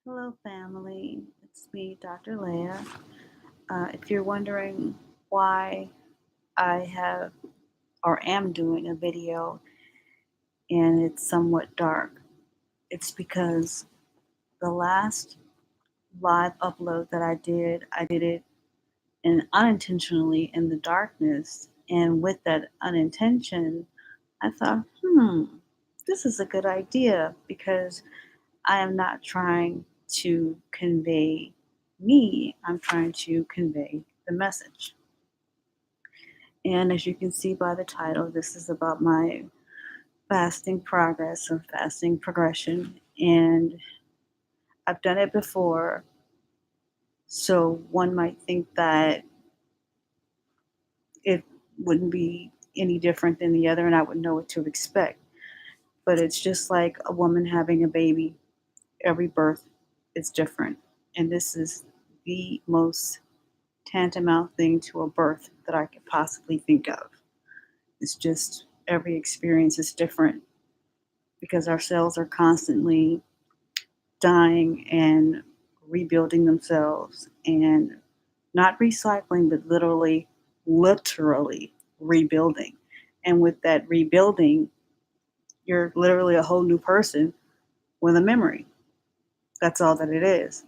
Hello, family. It's me, Dr. Leah. If you're wondering why I have or am doing a video and it's somewhat dark, it's because the last live upload that I did it unintentionally in the darkness. And with that unintention, I thought, this is a good idea because I am not trying to convey me, I'm trying to convey the message. And as you can see by the title, this is about my fasting progress or fasting progression. And I've done it before, so one might think that it wouldn't be any different than the other and I would know what to expect. But it's just like a woman having a baby. Every birth is different. And this is the most tantamount thing to a birth that I could possibly think of. It's just every experience is different because our cells are constantly dying and rebuilding themselves and not recycling, but literally rebuilding. And with that rebuilding, you're literally a whole new person with a memory. That's all that it is.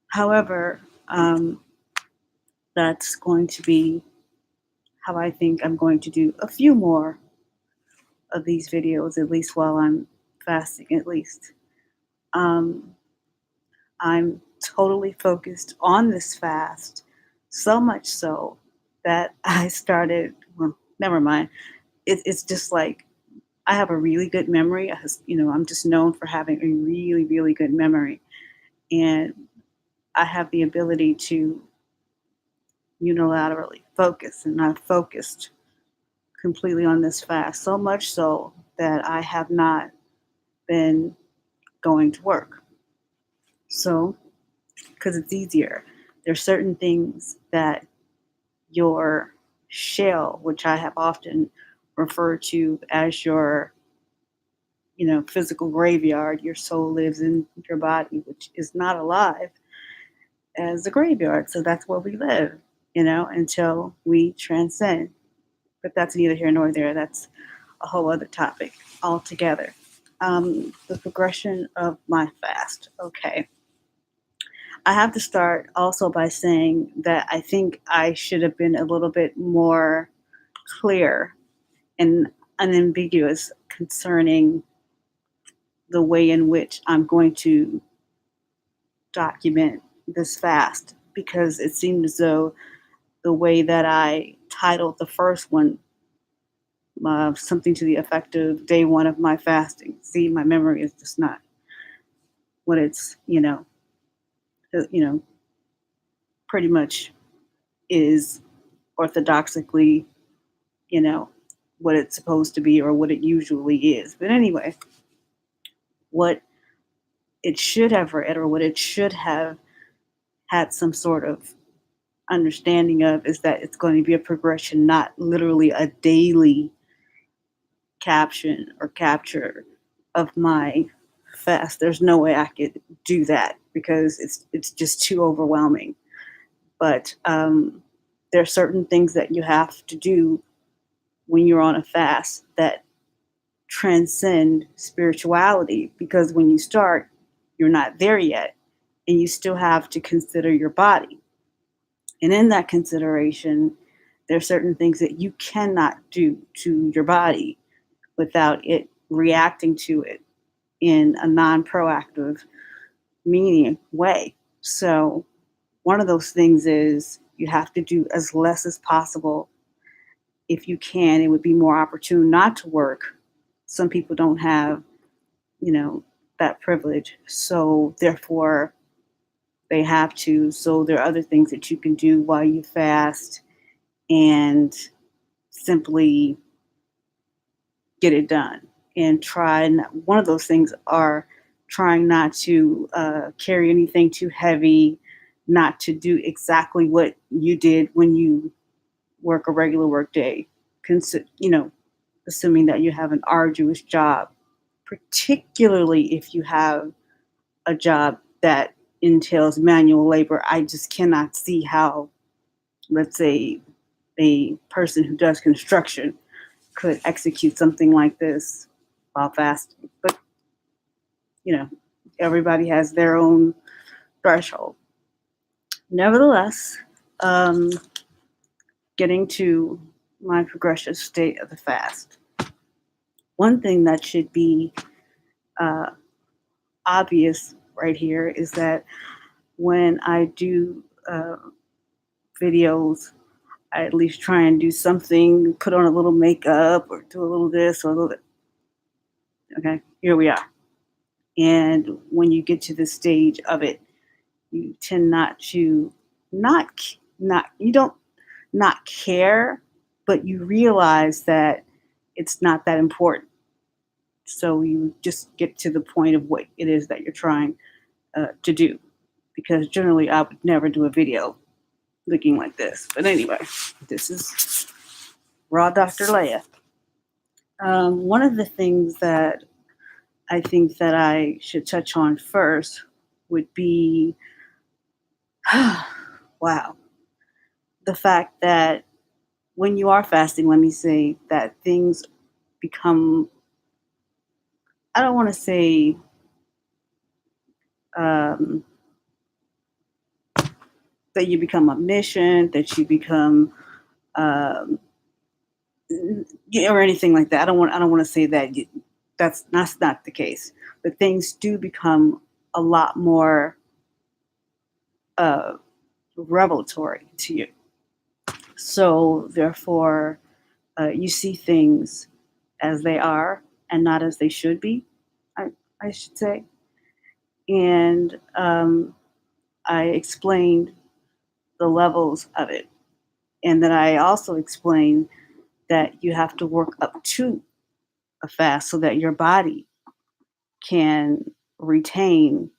However, that's going to be how I think I'm going to do a few more of these videos, at least while I'm fasting, at least. Um, I'm totally focused on this fast, so much so that I started, well, never mind. It's just like I have a really good memory. I'm just known for having a really, really good memory. And I have the ability to unilaterally focus, and I've focused completely on this fast, so much so that I have not been going to work. So, because it's easier, there's certain things that your shell, which I have often referred to as your, physical graveyard, your soul lives in your body, which is not alive, as a graveyard. So that's where we live, until we transcend. But that's neither here nor there. That's a whole other topic altogether. The progression of my fast. Okay. I have to start also by saying that I think I should have been a little bit more clear and unambiguous concerning the way in which I'm going to document this fast because it seemed as though the way that I titled the first one, something to the effect of day one of my fasting. See, my memory is just not what it's, uh, you know, pretty much is orthodoxically, you know, what it's supposed to be or what it usually is. But anyway, what it should have read or what it should have had some sort of understanding of is that it's going to be a progression, not literally a daily caption or capture of my fast. There's no way I could do that because it's just too overwhelming. But there are certain things that you have to do when you're on a fast that transcend spirituality because when you start, you're not there yet, and you still have to consider your body. And in that consideration, there are certain things that you cannot do to your body without it reacting to it in a non proactive, meaning way. So, one of those things is you have to do as less as possible. If you can, it would be more opportune not to work. Some people don't have, you know, that privilege. So, therefore, they have to. So, there are other things that you can do while you fast and simply get it done and try. One of those things are trying not to carry anything too heavy, not to do exactly what you did when you work a regular work day. Assuming that you have an arduous job, particularly if you have a job that entails manual labor. I just cannot see how, let's say, a person who does construction could execute something like this while fasting. But, you know, everybody has their own threshold. Nevertheless, um, getting to my progressive state of the fast, one thing that should be uh, obvious right here is that when I do videos, I at least try and do something, put on a little makeup or do a little this or a little bit. Okay, here we are. And when you get to this stage of it, you tend not to not you don't not care, but you realize that it's not that important. So you just get to the point of what it is that you're trying to do. Because generally, I would never do a video looking like this. But anyway, this is Raw Dr. Leia. One of the things that I think that I should touch on first would be, wow, the fact that when you are fasting, let me say that things become, I don't want to say um, that you become omniscient, that you become, um, or anything like that. I don't want to say that. That's not the case. But things do become a lot more uh, revelatory to you. So therefore, you see things as they are and not as they should be. I, I should say. And I explained the levels of it. And then I also explained that you have to work up to a fast so that your body can retain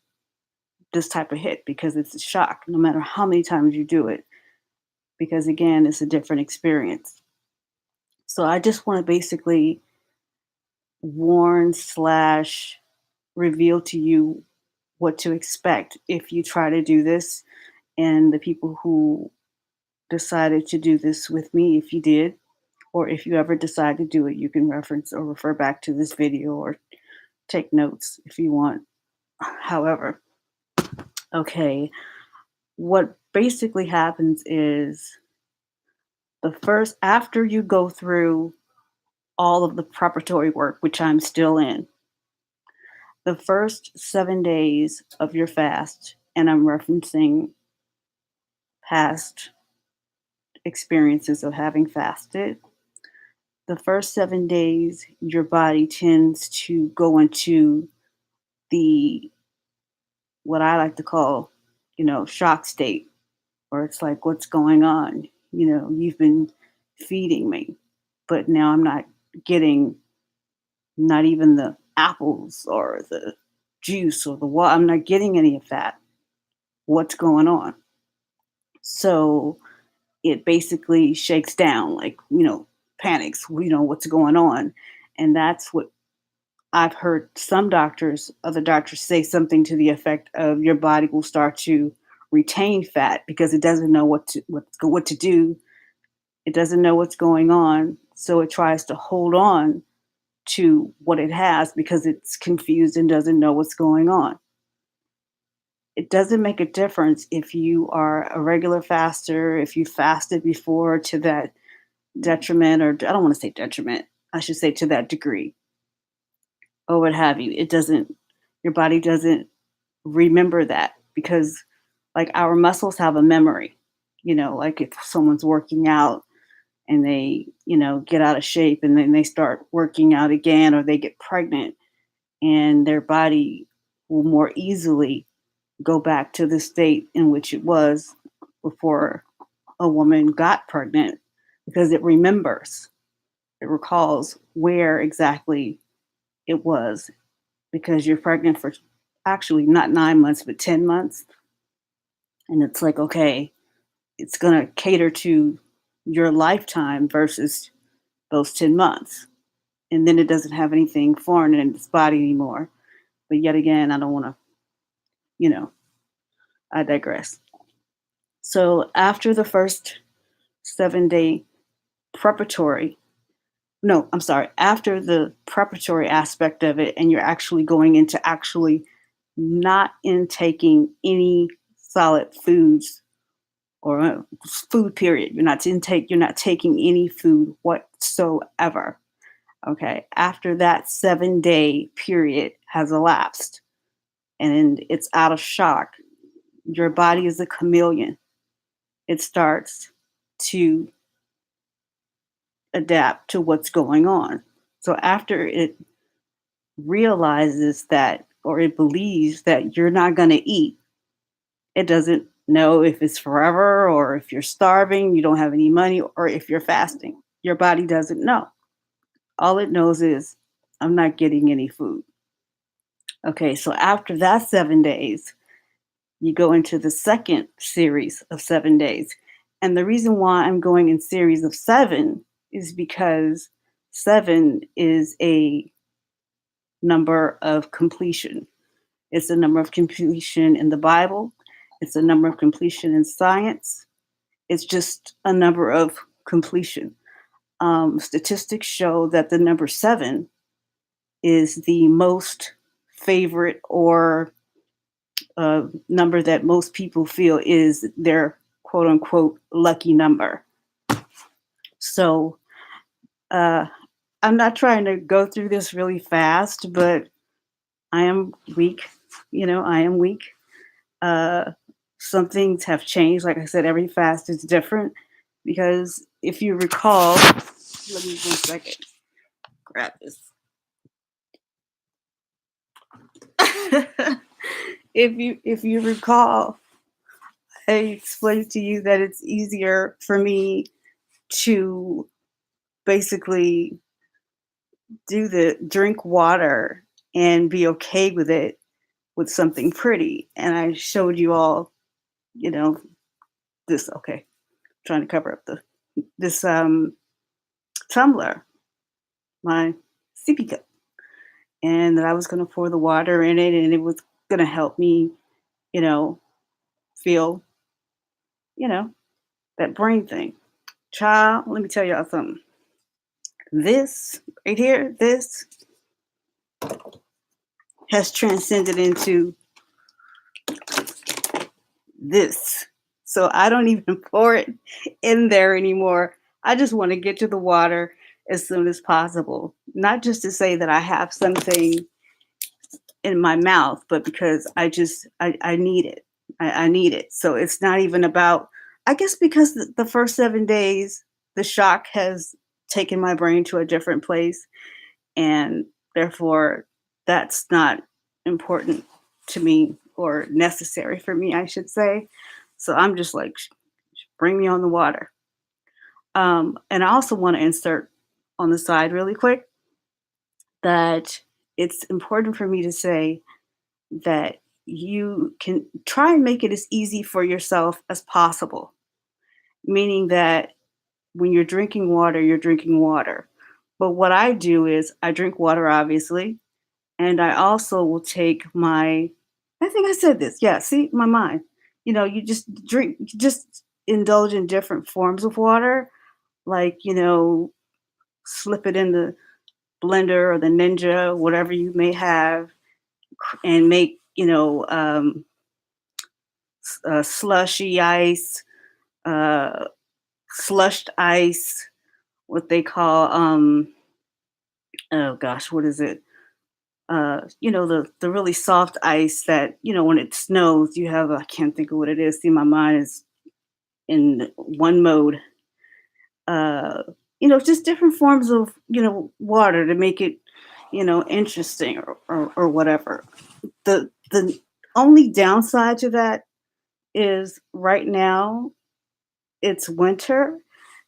this type of hit because it's a shock no matter how many times you do it. Because again, it's a different experience. So I just want to basically warn slash reveal to you what to expect if you try to do this, and the people who decided to do this with me, if you did, or if you ever decide to do it, you can reference or refer back to this video or take notes if you want. However, okay, what basically happens is the first, after you go through all of the preparatory work, which I'm still in, the first 7 days of your fast, and I'm referencing past experiences of having fasted, the first 7 days, your body tends to go into the, what I like to call, shock state, or it's like, what's going on? You've been feeding me, but now I'm not getting, not even the apples or the juice or the water. I'm not getting any of that. What's going on? So it basically shakes down, like, panics, what's going on. And that's what I've heard other doctors say something to the effect of your body will start to retain fat because it doesn't know what to do. It doesn't know what's going on. So it tries to hold on to what it has because it's confused and doesn't know what's going on. It doesn't make a difference if you are a regular faster, if you fasted before to that detriment, or I don't want to say detriment, I should say to that degree, or what have you. Your body doesn't remember that because, like, our muscles have a memory. Like if someone's working out and they, get out of shape and then they start working out again, or they get pregnant, and their body will more easily go back to the state in which it was before a woman got pregnant because it remembers, it recalls where exactly it was, because you're pregnant for actually not 9 months, but 10 months. And it's like, okay, it's going to cater to your lifetime versus those 10 months. And then it doesn't have anything foreign in its body anymore. But yet again, I don't want to you know, I digress. So after the first 7 day preparatory, no, I'm sorry, after the preparatory aspect of it, and you're actually going into actually not intaking any solid foods or food period. You're not taking any food whatsoever. Okay. After that 7 day period has elapsed and it's out of shock, your body is a chameleon. It starts to adapt to what's going on. So after it realizes that, or it believes that you're not going to eat, it doesn't know if it's forever or if you're starving, you don't have any money, or if you're fasting. Your body doesn't know. All it knows is, I'm not getting any food. Okay, so after that 7 days, you go into the second series of 7 days. And the reason why I'm going in series of seven is because seven is a number of completion. It's a number of completion in the Bible, it's a number of completion in science. It's just a number of completion. Statistics show that the number seven is the most favorite, or number that most people feel is their quote unquote lucky number. So uh, I'm not trying to go through this really fast, but I am weak. I am weak. Uh, some things have changed. Like I said, every fast is different because if you recall, let me 1 second grab this. If you recall, I explained to you that it's easier for me to basically do the drink water and be okay with it with something pretty. And I showed you all, you know, this. Okay, trying to cover up this tumbler, my sippy cup, and that I was going to pour the water in it, and it was going to help me, you know, feel, you know, that brain thing. Child, let me tell y'all something. This right here, this has transcended into this. So I don't even pour it in there anymore. I just want to get to the water as soon as possible. Not just to say that I have something in my mouth, but because I need it. I need it. So it's not even about, I guess because the first 7 days, the shock has taken my brain to a different place. And therefore, that's not important to me, or necessary for me, I should say. So I'm just like, bring me on the water. And I also want to insert on the side really quick that it's important for me to say that you can try and make it as easy for yourself as possible, meaning that when you're drinking water, you're drinking water. But what I do is I drink water, obviously, and I also will take my, I think I said this. Yeah, see, my mind. You just drink, just indulge in different forms of water, like, slip it in the blender or the Ninja, whatever you may have, and make, slushy ice, uh, slushed ice, what they call, oh gosh, what is it? The really soft ice that, when it snows, you have, I can't think of what it is. See, my mind is in one mode. Uh, just different forms of, water to make it, interesting, or whatever. The only downside to that is right now it's winter,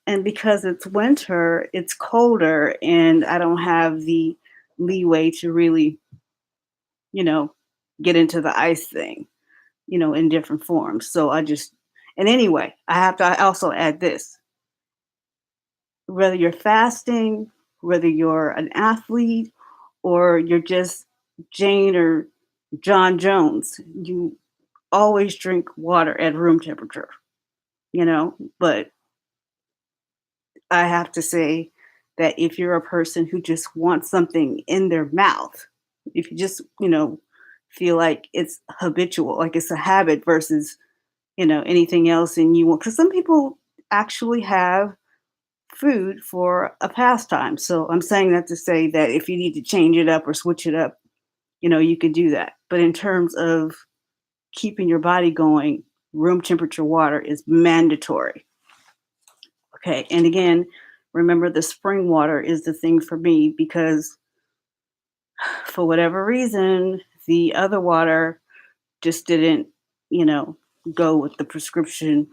and because it's winter, it's colder, and I don't have the leeway to really, you know, get into the ice thing, in different forms. So and anyway, I also add this: whether you're fasting, whether you're an athlete, or you're just Jane or John Jones, you always drink water at room temperature, but I have to say that if you're a person who just wants something in their mouth, if you just, feel like it's habitual, like it's a habit versus, anything else and you want, because some people actually have food for a pastime. So I'm saying that to say that if you need to change it up or switch it up, you can do that. But in terms of keeping your body going, room temperature water is mandatory. Okay. And again, remember the spring water is the thing for me because for whatever reason, the other water just didn't, you know, go with the prescription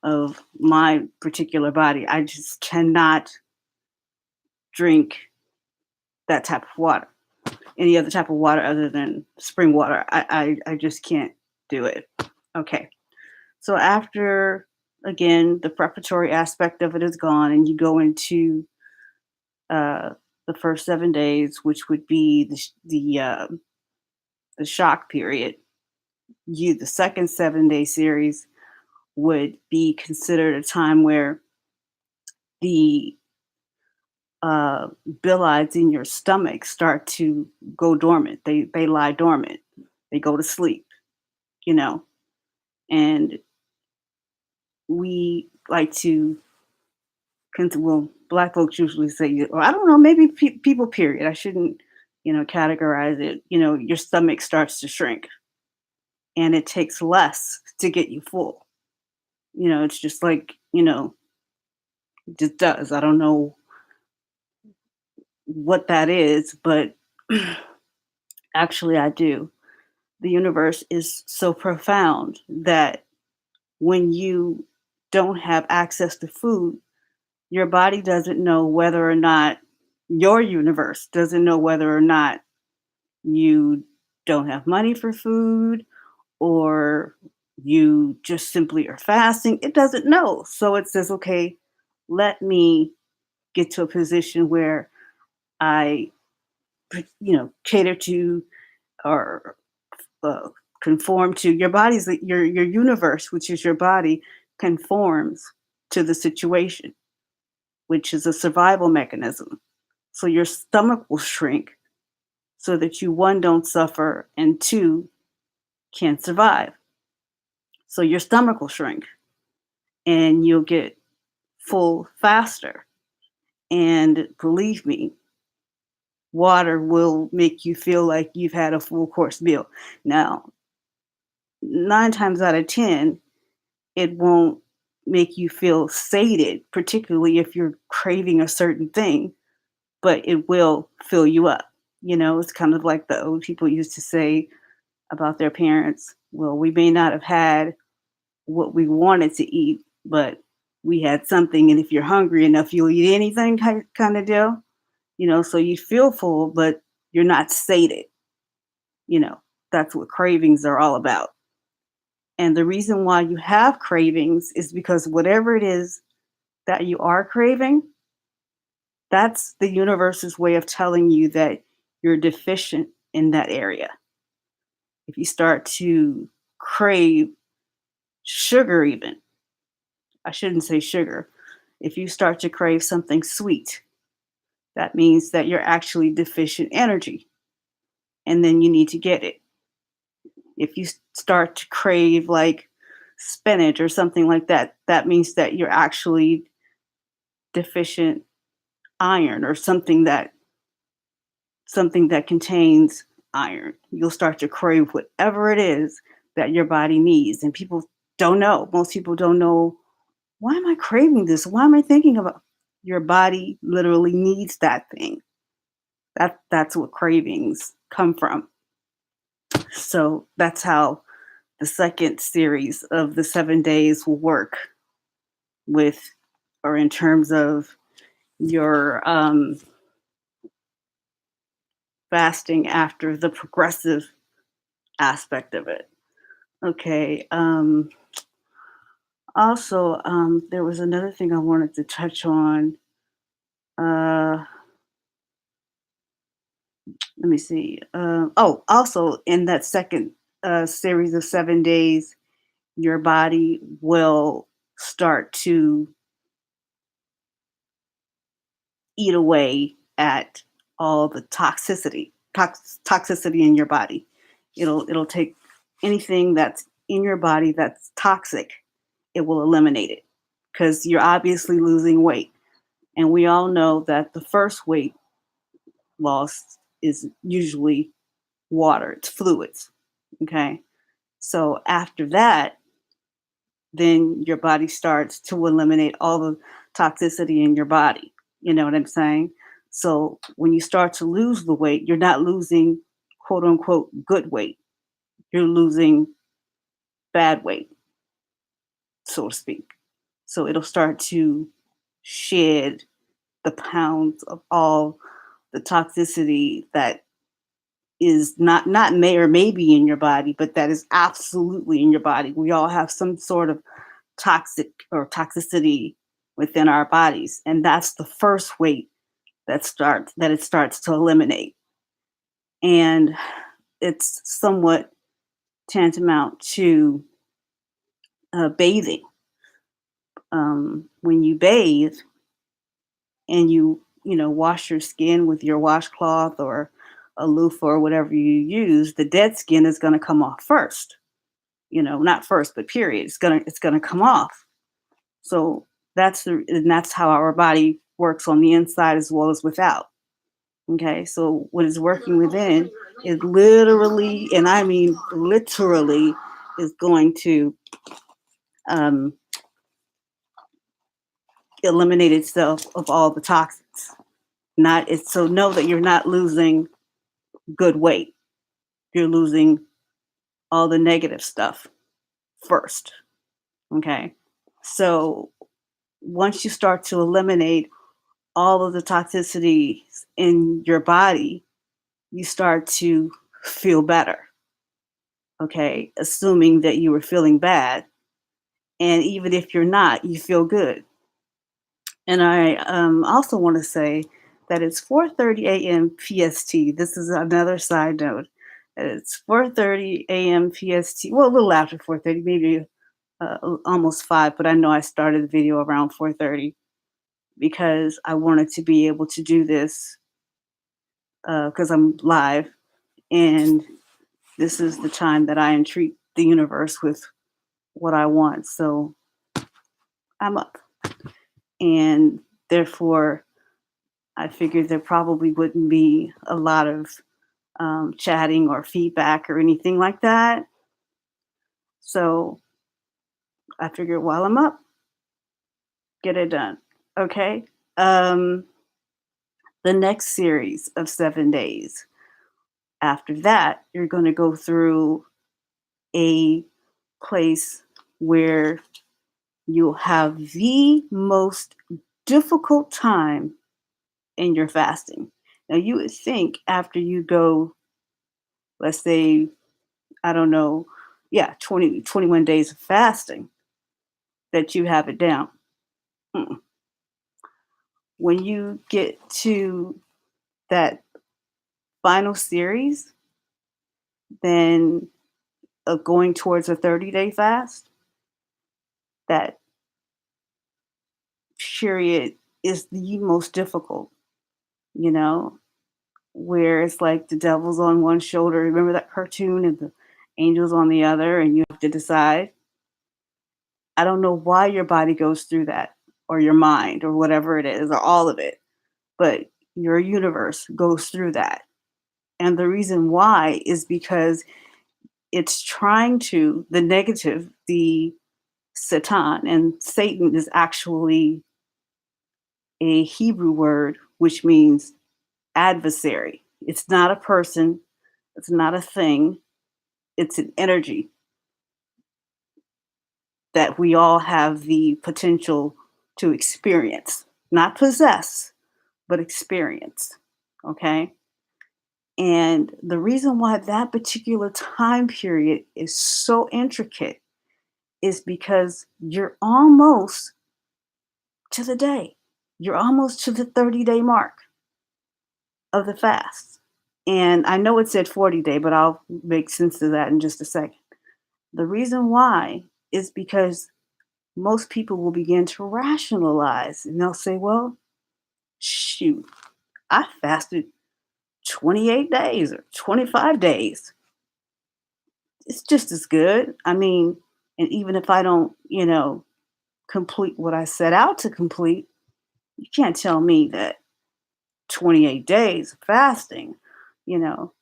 of my particular body. I just cannot drink that type of water. Any other type of water other than spring water. I just can't do it. Okay. So after again, the preparatory aspect of it is gone, and you go into uh, the first 7 days, which would be the shock period. The second 7 day series would be considered a time where the bilides in your stomach start to go dormant. They lie dormant. They go to sleep. You know, and we like to well, black folks usually say, or I don't know, maybe people, period. I shouldn't, categorize it. Your stomach starts to shrink and it takes less to get you full. It's just like, it just does. I don't know what that is, but actually I do. The universe is so profound that when you don't have access to food, your body doesn't know whether or not your universe doesn't know whether or not you don't have money for food or you just simply are fasting. It doesn't know. So it says, okay, let me get to a position where I, cater to or uh, conform to your body's your universe, which is your body, conforms to the situation, which is a survival mechanism. So your stomach will shrink so that you, one, don't suffer, and two, can survive. So your stomach will shrink and you'll get full faster. And believe me, water will make you feel like you've had a full course meal. Now, 9 times out of 10, it won't make you feel sated, particularly if you're craving a certain thing, but it will fill you up. It's kind of like the old people used to say about their parents. Well, we may not have had what we wanted to eat, but we had something. And if you're hungry enough, you'll eat anything kind of deal, so you feel full, but you're not sated. You know, that's what cravings are all about. And the reason why you have cravings is because whatever it is that you are craving, that's the universe's way of telling you that you're deficient in that area. If you start to crave sugar, even, I shouldn't say sugar, if you start to crave something sweet, that means that you're actually deficient energy and then you need to get it. If you start to crave like spinach or something like that, that means that you're actually deficient iron or something that contains iron. You'll start to crave whatever it is that your body needs. And people don't know. Most people don't know, why am I craving this? Why am I thinking about, your body literally needs that thing. That's what cravings come from. So that's how the second series of the 7 days will work with, or in terms of your fasting after the progressive aspect of it. Okay. Also, there was another thing I wanted to touch on. Uh, Let me see. Oh, also in that second series of 7 days, your body will start to eat away at all the toxicity in your body. It'll take anything that's in your body that's toxic, it will eliminate it because you're obviously losing weight. And we all know that the first weight loss is usually water, it's fluids. Okay. So after that, then your body starts to eliminate all the toxicity in your body. You know what I'm saying? So when you start to lose the weight, you're not losing quote unquote good weight. You're losing bad weight, so to speak. So it'll start to shed the pounds of all the toxicity that is not may or may be in your body, but that is absolutely in your body. We all have some sort of toxicity within our bodies, and that's the first weight that it starts to eliminate. And it's somewhat tantamount to bathing. When you bathe and you wash your skin with your washcloth or a loofah or whatever you use, the dead skin is going to come off first. Not first, but period. It's gonna come off. So that's how our body works on the inside as well as without. Okay, so when it's working within, it literally, and I mean literally, is going to um, eliminate itself of all the toxins. Not it's so know that you're not losing good weight. You're losing all the negative stuff first. Okay, so once you start to eliminate all of the toxicity in your body, you start to feel better. Okay, assuming that you were feeling bad. And even if you're not, you feel good. And I also want to say that it's 4:30 a.m. PST. This is another side note. It's 4:30 a.m. PST. Well, a little after 4:30, maybe almost 5, but I know I started the video around 4:30 because I wanted to be able to do this because I'm live, and this is the time that I entreat the universe with what I want. So I'm up, and therefore, I figured there probably wouldn't be a lot of chatting or feedback or anything like that. So I figured while I'm up, get it done. Okay. Um, the next series of 7 days. After that, you're going to go through a place where you'll have the most difficult time in your fasting. Now, you would think after you go, let's say, I don't know, yeah, 21 days of fasting, that you have it down. Mm. When you get to that final series, then of going towards a 30-day fast, that period is the most difficult, you know, where it's like the devil's on one shoulder. Remember that cartoon and the angels on the other, and you have to decide. I don't know why your body goes through that, or your mind, or whatever it is, or all of it, but your universe goes through that. And the reason why is because it's trying to, the negative, the Satan, and Satan is actually a Hebrew word which means adversary. It's not a person, it's not a thing, it's an energy that we all have the potential to experience, not possess, but experience. Okay. And the reason why that particular time period is so intricate is because you're almost to the day. You're almost to the 30-day mark of the fast. And I know it said 40-day, but I'll make sense of that in just a second. The reason why is because most people will begin to rationalize and they'll say, well, shoot, I fasted 28 days or 25 days. It's just as good. I mean, and even if I don't, complete what I set out to complete, you can't tell me that 28 days of fasting, you know,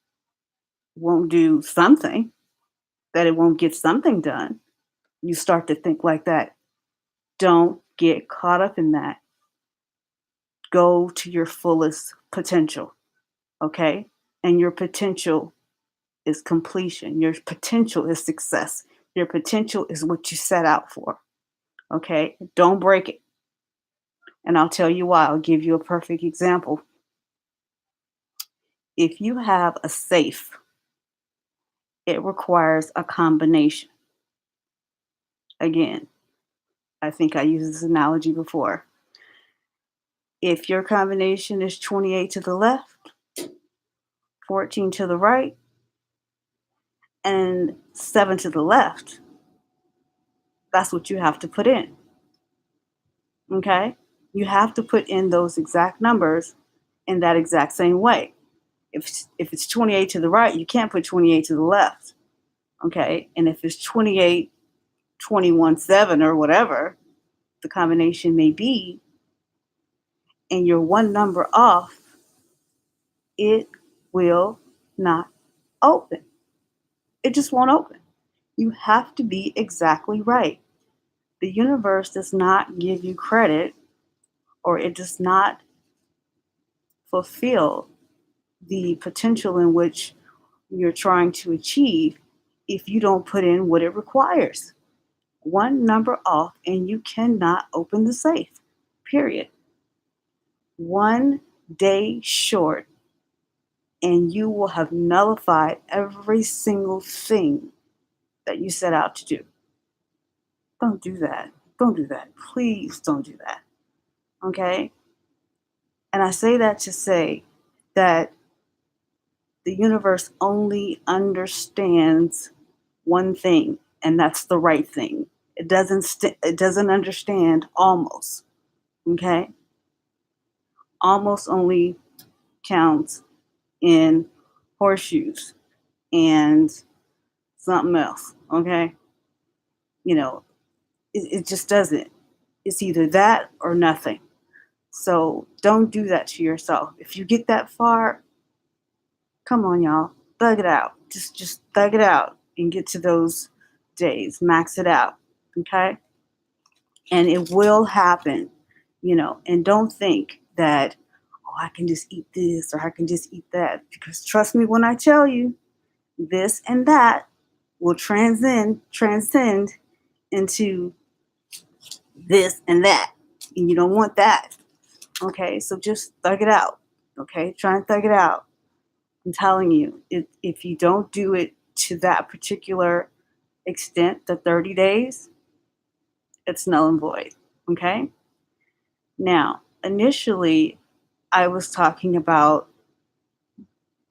won't do something, that it won't get something done. You start to think like that. Don't get caught up in that. Go to your fullest potential, okay? And your potential is completion. Your potential is success. Your potential is what you set out for, okay? Don't break it. And I'll tell you why. I'll give you a perfect example. If you have a safe, it requires a combination. Again, I think I used this analogy before. If your combination is 28 to the left, 14 to the right, and 7 to the left, that's what you have to put in. Okay? You have to put in those exact numbers in that exact same way. If it's 28 to the right, you can't put 28 to the left. Okay? And if it's 28, 21, 7 or whatever the combination may be, and you're one number off, it will not open. It just won't open. You have to be exactly right. The universe does not give you credit, or it does not fulfill the potential in which you're trying to achieve if you don't put in what it requires. One number off, and you cannot open the safe, period. One day short, and you will have nullified every single thing that you set out to do. Don't do that. Don't do that. Please don't do that. Okay? And I say that to say that the universe only understands one thing, and that's the right thing. It doesn't understand almost. Okay? Almost only counts in horseshoes and something else. Okay? You know, it just doesn't. It's either that or nothing. So don't do that to yourself. If you get that far, come on, y'all, thug it out. Just thug it out and get to those days. Max it out, okay? And it will happen, And don't think that, oh, I can just eat this or I can just eat that, because trust me when I tell you, this and that will transcend into this and that, and you don't want that. Okay, so just thug it out. Okay, try and thug it out. I'm telling you, if you don't do it to that particular extent, the 30 days, it's null and void. Okay? Now, initially, I was talking about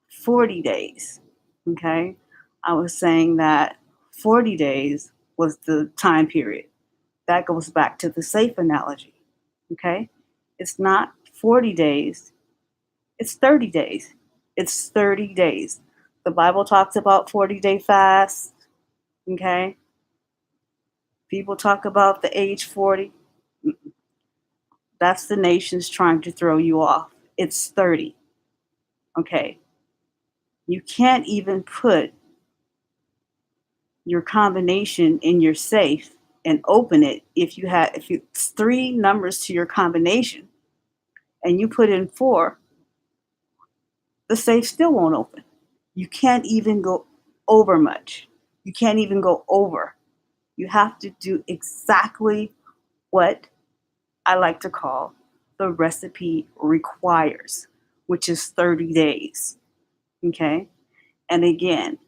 40 days. Okay? I was saying that 40 days was the time period. That goes back to the safe analogy. Okay? It's not 40 days, it's 30 days. It's 30 days. The Bible talks about 40-day fast. Okay? People talk about the age 40. That's the nations trying to throw you off. It's 30. Okay? You can't even put your combination in your safe and open it if it's three numbers to your combination and you put in four, the safe still won't open. You can't even go over much. You can't even go over. You have to do exactly what I like to call the recipe requires, which is 30 days. Okay? And again,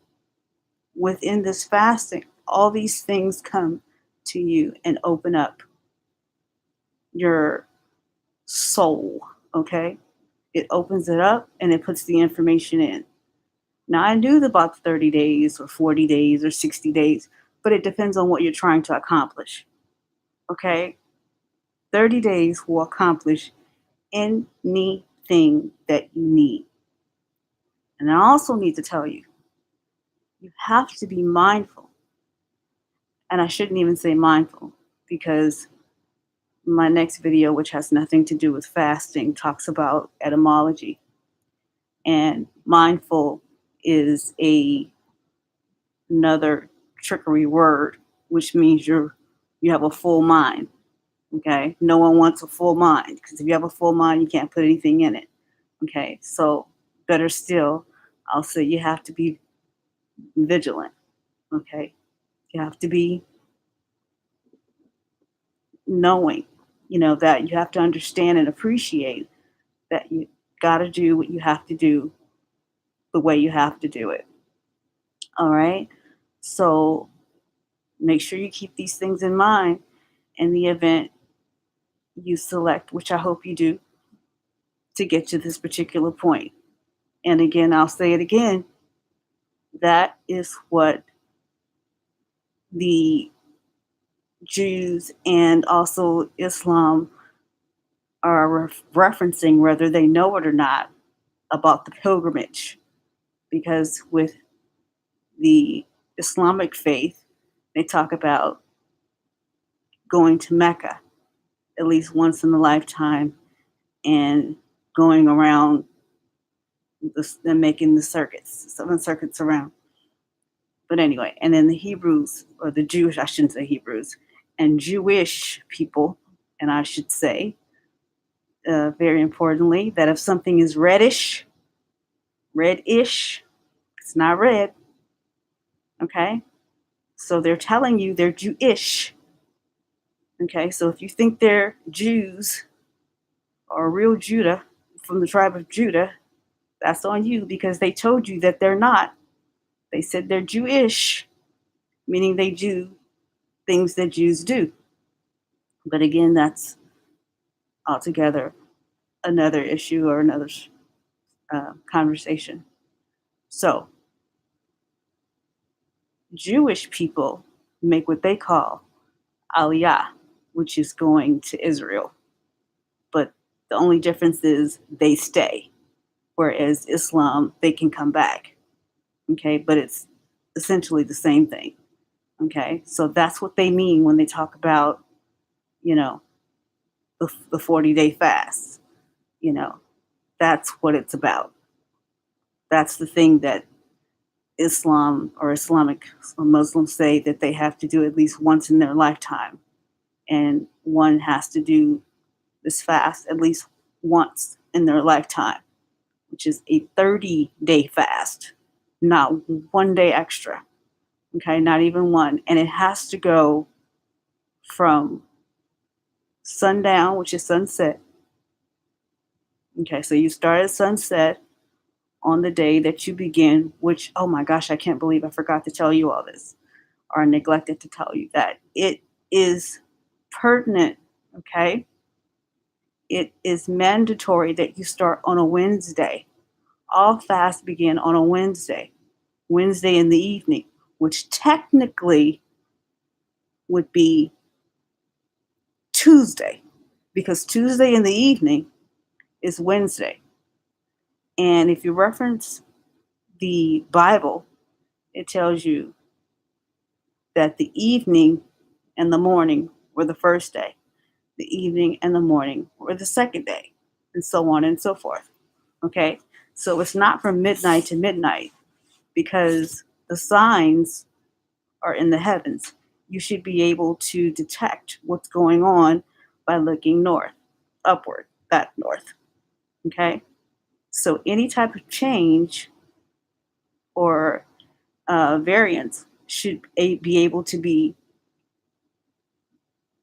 within this fasting, all these things come to you and open up your soul. Okay? It opens it up and it puts the information in. Now, I knew about 30 days or 40 days or 60 days, but it depends on what you're trying to accomplish. Okay? 30 days will accomplish anything that you need. And I also need to tell you, you have to be mindful. And I shouldn't even say mindful because my next video, which has nothing to do with fasting, talks about etymology. And mindful is another trickery word, which means you have a full mind. Okay. No one wants a full mind because if you have a full mind, you can't put anything in it. Okay. So better still, I'll say you have to be vigilant. Okay. You have to be knowing, that you have to understand and appreciate that you got to do what you have to do the way you have to do it. All right. So make sure you keep these things in mind in the event you select, which I hope you do, to get to this particular point. And again, I'll say it again, that is what the Jews and also Islam are referencing, whether they know it or not, about the pilgrimage. Because with the Islamic faith, they talk about going to Mecca at least once in a lifetime and going around and making the circuits, 7 circuits around. But anyway, and then the Hebrews, or the Jewish, I shouldn't say Hebrews, and Jewish people, and I should say, very importantly, that if something is reddish, it's not red. Okay? So they're telling you they're Jewish. Okay? So if you think they're Jews or real Judah from the tribe of Judah, that's on you because they told you that they're not. They said they're Jewish, meaning they do things that Jews do. But again, that's altogether another issue or another conversation. So, Jewish people make what they call Aliyah, which is going to Israel. But the only difference is they stay, whereas Islam, they can come back. Okay, but it's essentially the same thing. Okay, so that's what they mean when they talk about, the 40-day fast. That's what it's about. That's the thing that Islam or Islamic Muslims say that they have to do at least once in their lifetime. And one has to do this fast at least once in their lifetime, which is a 30-day fast, not 1 day extra. Okay, not even one. And it has to go from sundown, which is sunset. Okay, so you start at sunset on the day that you begin, which, oh my gosh, I can't believe I forgot to tell you all this or neglected to tell you that. It is pertinent, okay? It is mandatory that you start on a Wednesday. All fasts begin on a Wednesday in the evening, which technically would be Tuesday, because Tuesday in the evening is Wednesday. And if you reference the Bible, it tells you that the evening and the morning were the first day, the evening and the morning were the second day, and so on and so forth. Okay? So it's not from midnight to midnight because the signs are in the heavens. You should be able to detect what's going on by looking north, upward, back north. Okay? So any type of change or variance should be able to be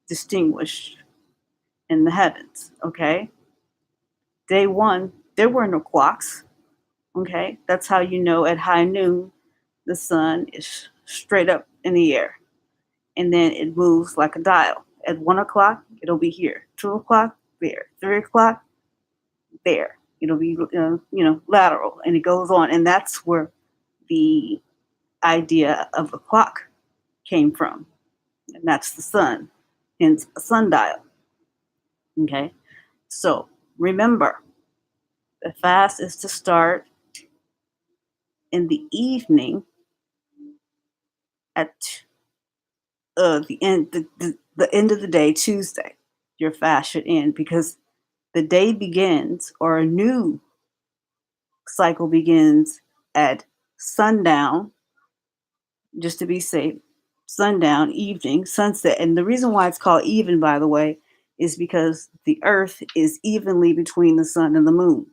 distinguished in the heavens. Okay? Day one, there were no clocks. Okay? That's how you know at high noon the sun is straight up in the air. And then it moves like a dial. At 1 o'clock, it'll be here. 2 o'clock, there. 3 o'clock, there. It'll be, lateral, and it goes on. And that's where the idea of a clock came from, and that's the sun, hence a sundial. Okay, so remember, the fast is to start in the evening at the end of the day, Tuesday. Your fast should end because the day begins, or a new cycle begins at sundown, just to be safe. Sundown, evening, sunset. And the reason why it's called even, by the way, is because the earth is evenly between the sun and the moon.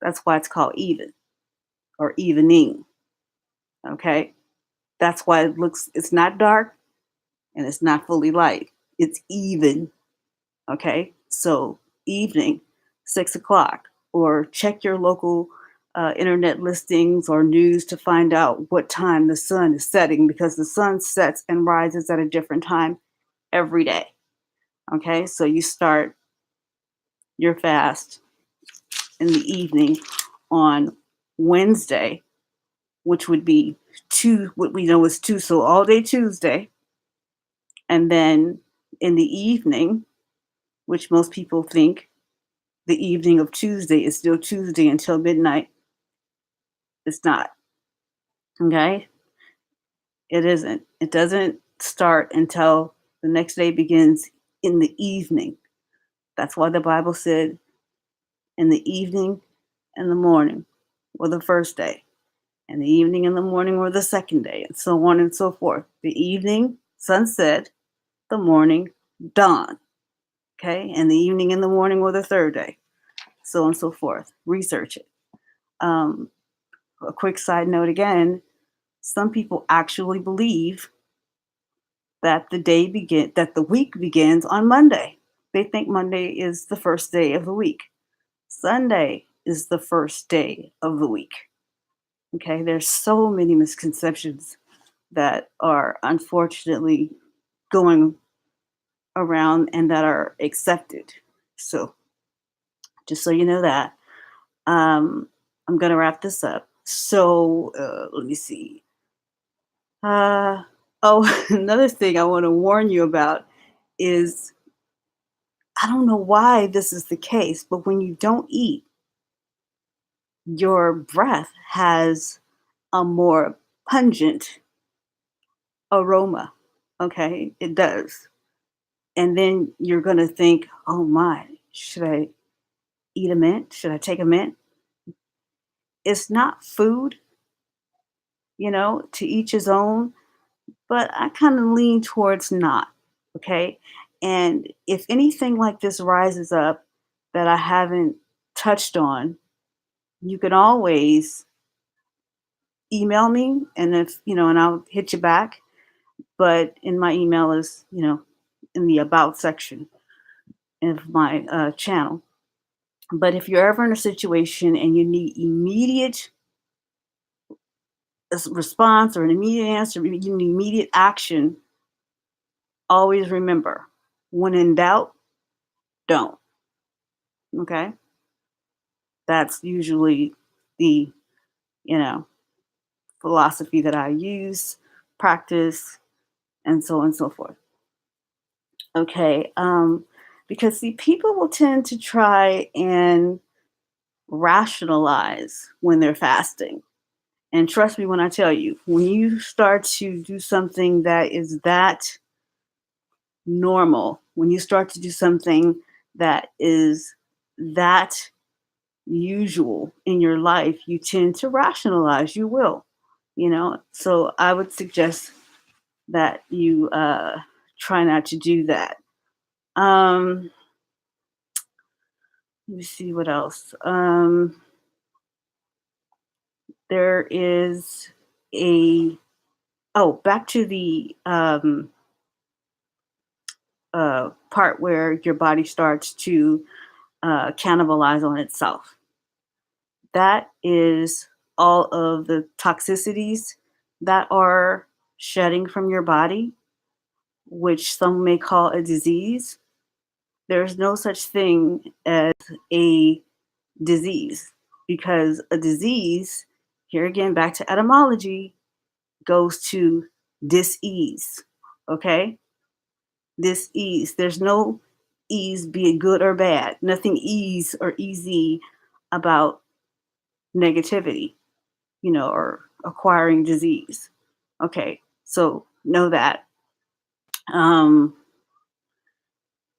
That's why it's called even or evening. Okay. That's why it's not dark and it's not fully light. It's even. Okay. So evening, 6 o'clock, or check your local internet listings or news to find out what time the sun is setting, because the sun sets and rises at a different time every day. Okay, so you start your fast in the evening on Wednesday, which would be what we know is two, so all day Tuesday. And then in the evening, which most people think the evening of Tuesday is still Tuesday until midnight, it's not. Okay, it isn't. It doesn't start until the next day begins in the evening. That's why the Bible said in the evening and the morning or the first day, and the evening and the morning or the second day, and so on and so forth. The evening, sunset, the morning, dawn. Okay, and the evening and the morning or the third day, so on and so forth. Research it. Um, a quick side note again, some people actually believe that the week begins on Monday. They think Monday is the first day of the week. Sunday is the first day of the week. Okay, there's so many misconceptions that are unfortunately going around and that are accepted. So, just so you know that, I'm going to wrap this up. So, let me see. Oh, another thing I want to warn you about is, I don't know why this is the case, but when you don't eat, your breath has a more pungent aroma. Okay, it does. And then you're going to think, oh my, should I eat a mint? Should I take a mint? It's not food, to each his own, but I kind of lean towards not. Okay. And if anything like this rises up that I haven't touched on, you can always email me, and and I'll hit you back. But in my email is, in the about section of my channel. But if you're ever in a situation and you need immediate response or an immediate answer, you need immediate action, always remember, when in doubt, don't. Okay? That's usually the, you know, philosophy that I use, practice, and so on and so forth. Okay. Because see, people will tend to try and rationalize when they're fasting. And trust me when I tell you, when you start to do something that is that normal, when you start to do something that is that usual in your life, you tend to rationalize. You will, So I would suggest that you try not to do that. Um, Let me see what else. There is a back to the part where your body starts to cannibalize on itself. That is all of the toxicities that are shedding from your body, which some may call a disease. There's no such thing as a disease, because a disease Here again, back to etymology, goes to dis-ease. Okay? Dis-ease. There's no ease, be it good or bad. Nothing ease or easy about negativity, or acquiring disease. Okay, so know that. Um,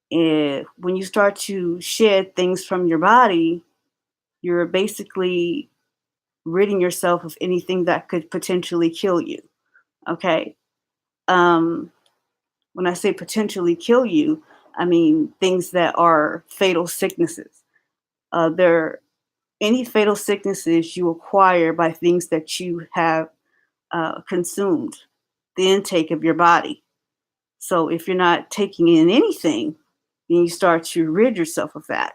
when you start to shed things from your body, you're basically ridding yourself of anything that could potentially kill you. Okay. Um, when I say potentially kill you, I mean things that are fatal sicknesses. There any fatal sicknesses you acquire by things that you have consumed, the intake of your body. So if you're not taking in anything, then you start to rid yourself of that.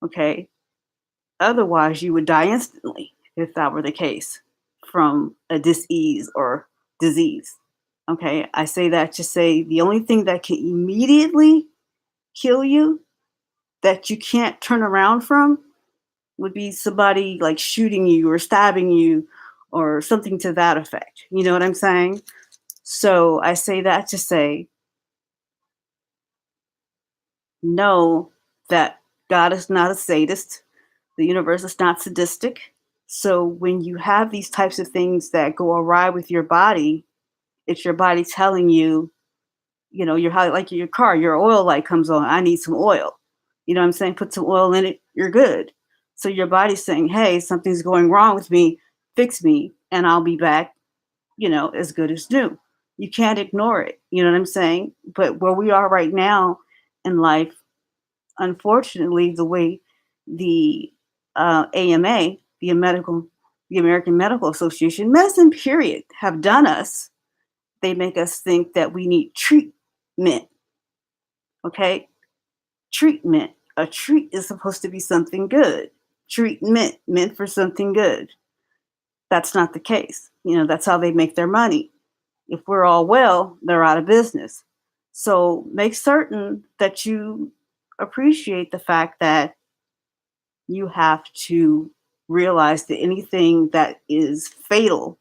Okay. Otherwise, you would die instantly if that were the case from a disease or disease. Okay. I say that to say the only thing that can immediately kill you that you can't turn around from would be somebody like shooting you or stabbing you or something to that effect. You know what I'm saying? So I say that to say, know that God is not a sadist, the universe is not sadistic. So when you have these types of things that go awry with your body, it's your body telling you, you're like your car, your oil light comes on, I need some oil. You know what I'm saying? Put some oil in it, you're good. So your body's saying, hey, something's going wrong with me, fix me, and I'll be back, as good as new. You can't ignore it. You know what I'm saying? But where we are right now in life, unfortunately, the way the AMA, the American Medical Association, medicine period, have done us, they make us think that we need treatment. Okay, treatment. A treat is supposed to be something good. Treatment meant for something good. That's not the case. That's how they make their money. If we're all well, they're out of business. So make certain that you appreciate the fact that you have to realize that anything that is fatal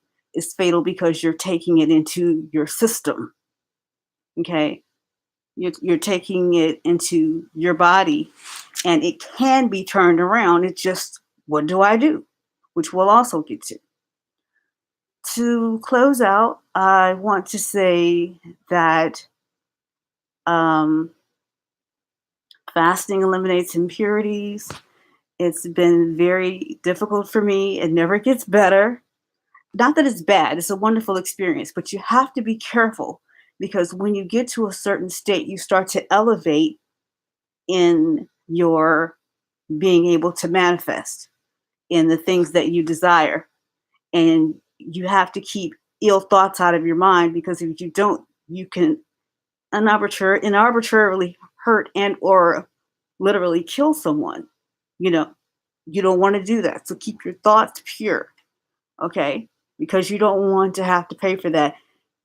because you're taking it into your system. Okay. You're taking it into your body and it can be turned around. It's just, what do I do? Which we'll also get to. To close out, I want to say that um, fasting eliminates impurities. It's been very difficult for me. It never gets better. Not that it's bad, it's a wonderful experience, but you have to be careful because when you get to a certain state, you start to elevate in your being able to manifest in the things that you desire. And you have to keep ill thoughts out of your mind because if you don't, you can inarbitrarily hurt and or literally kill someone. You know, you don't want to do that. So keep your thoughts pure, okay? Because you don't want to have to pay for that.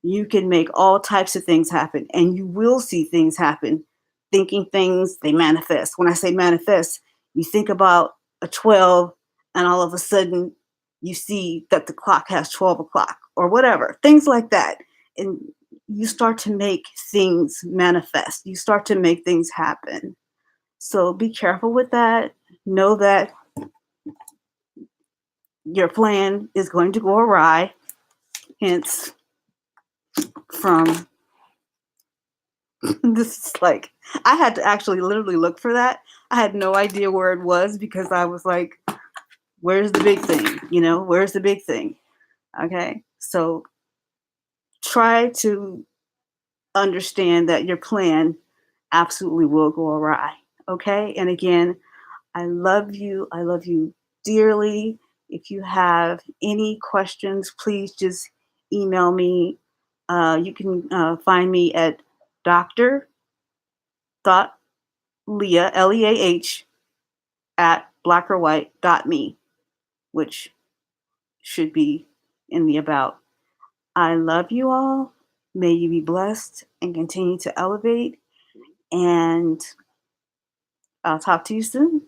You can make all types of things happen and you will see things happen. Thinking things, they manifest. When I say manifest, you think about a 12 and all of a sudden you see that the clock has 12 o'clock or whatever, things like that. And you start to make things manifest. You start to make things happen. So be careful with that. Know that your plan is going to go awry. Hence, from this is like, I had to actually literally look for that. I had no idea where it was because I was like, where's the big thing? Where's the big thing? Okay. So try to understand that your plan absolutely will go awry. Okay. And again, I love you. I love you dearly. If you have any questions, please just email me. You can find me at Dr. Leah, Leah, at blackorwhite.me, which should be in the about. I love you all. May you be blessed and continue to elevate. And I'll talk to you soon.